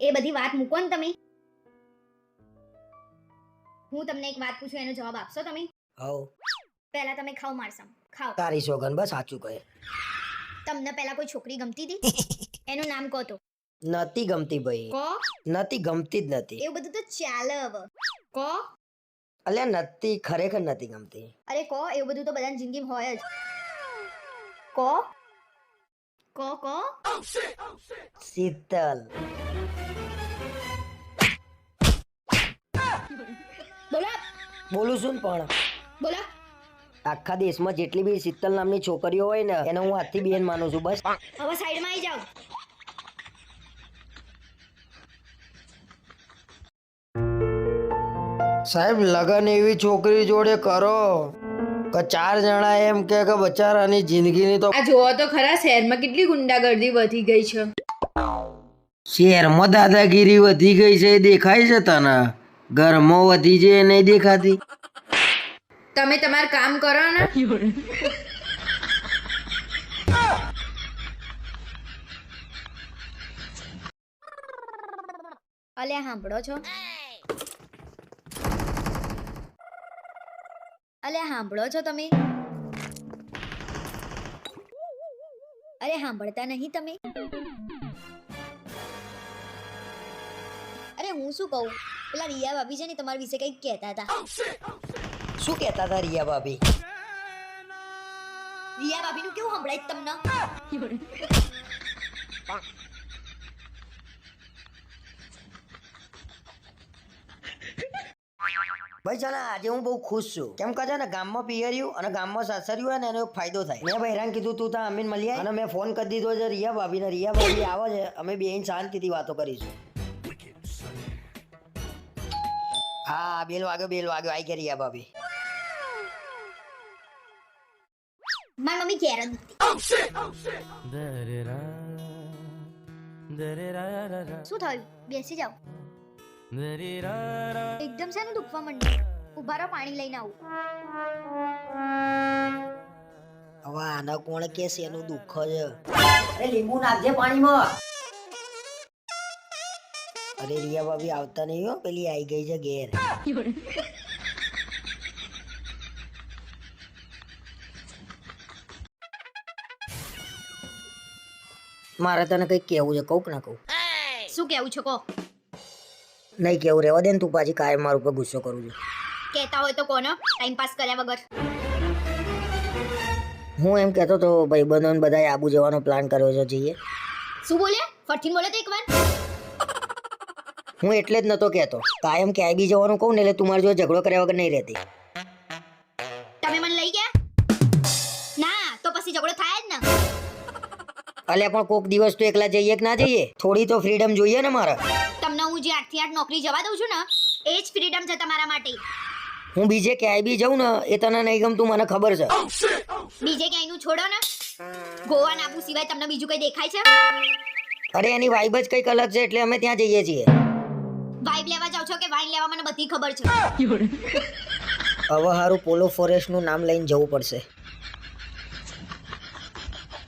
એ બધી વાત મૂકો ને તમે. હું તમને એક વાત પૂછું એનો જવાબ આપશો તમે? હવ પહેલા તમે ખાઓ મારસમ ખાઓ. તારી સોગન બસ સાચું કહે. તમને પહેલા કોઈ છોકરી ગમતી હતી? એનું નામ કહો તો. નથી ગમતી ભાઈ, કહો. નથી ગમતી જ નથી. એવું બધું તો ચાલે હવે. કહો. અલ્યા નથી, ખરેખર નથી ગમતી. અરે કહો, એવું બધું તો બધાની જિંદગીમાં હોય જ. કહો. કહો કહો. શીતલ. બોલો બોલું છું ને પણ બોલો. આખા દેશમાં જેટલી બી શીતલ નામની છોકરીઓ હોય ને એને હું હાથથી બેન માનું છું. બસ હવે સાઈડમાં આવી જાઓ. સાહેબ લગન એવી છોકરી જોડે કરો કે 4 જણા એમ કે બચારાની જિંદગીની તો. આ જોવો તો ખરા, શહેરમાં કેટલી ગુંડાગર્દી વધી ગઈ છે. શહેરમાં દાદાગીરી વધી ગઈ છે એ દેખાય છે તને? ઘરમાં વધી છે એ નહીં દેખાતી? તમે તમારું કામ કરો ને. અલ્યા સાંભળો છો? અલ્યા સાંભળો છો તમે? અરે સાંભળતા નહીં તમે? અરે હું શું કહું, પેલા રિયા ભાભી છે ને તમારા વિશે કંઈક કહેતા હતા. શું કહેતા હતા રિયા ભાભી? રિયા ભાભીનું કેવું સંભળાય તમને? ભાઈ છે ને આજે હું બહુ ખુશ છું. કેમ કે છે ને ગામમાં પિયર્યું અને ગામમાં સાસર્યું હોય ને એનો એક ફાયદો થાય. મેં બહેરાન કીધું તું ત્યાં અમીન મળી આય અને મેં ફોન કરી દીધો છે રિયા ભાભીને. રિયા ભાભી આવે છે, અમે બે શાંતિથી વાતો કરીશું. હા બેલ વાગ્યો આઈ ગયા રિયા ભાભી. મારી મમ્મી ઘેર જ નથી. શું થયું? બેસી જાઓ. એકદમ શેનું દુખવા માંડ્યું? ઉભા રહો, પાણી લઈને આવું. હવે આને કોણ કે છે એનું દુઃખ છે? અરે લીંબુ નાખજે પાણીમાં. અરે રિયા ભાભી આવતા નહીં હો, પેલી આવી ગઈ છે ઘેર. મારે તને કઈક કેવું છે, કહું કે ના કહું? શું કેવું છો કહો? નહીં કેવું, રહેવા દે ને. તું પાછી કાયમ મારા ઉપર ગુસ્સો કરું છું. કહેતા હોય તો કોનો? ટાઈમ પાસ કર્યા વગર. હું એમ કહેતો તો ભાઈબંધોને બધાએ આબુ જવાનો પ્લાન કર્યો છે, જઈએ? શું બોલે? ફરથી બોલે તો એકવાર. હું એટલે જ નતો કહેતો. કાયમ ક્યાંય બી જવાનું કહું ને એટલે તું મારી જોડે ઝઘડો કર્યા વગર નહીં રહેતી. તમે મને લઈ ગયા? ના તો પછી ઝઘડો થાય જ ને. અલ્યા પણ કોક દિવસ તો એકલા જઈએ કે ના જઈએ? થોડી તો ફ્રીડમ જોઈએ ને મારે. તમને હું જે 8 થી 8 નોકરી જવા દઉં છું ને એ જ ફ્રીડમ છે તમારા માટે. હું બીજે ક્યાંય બી જાઉં ને એ તને નહીં ગમતું, મને ખબર છે. બીજે ક્યાંયનું છોડો ને, ગોવા ને આબુ સિવાય તમને બીજું કઈ દેખાય છે? અરે એની વાઇબ જ કંઈક અલગ છે એટલે અમે ત્યાં જઈએ છીએ. વાઇબ લેવા જાવ છો કે વાઇન લેવા મને બધી ખબર છે. હવે હારું પોલો ફોરેસ્ટ નું નામ લઈને જવું પડશે.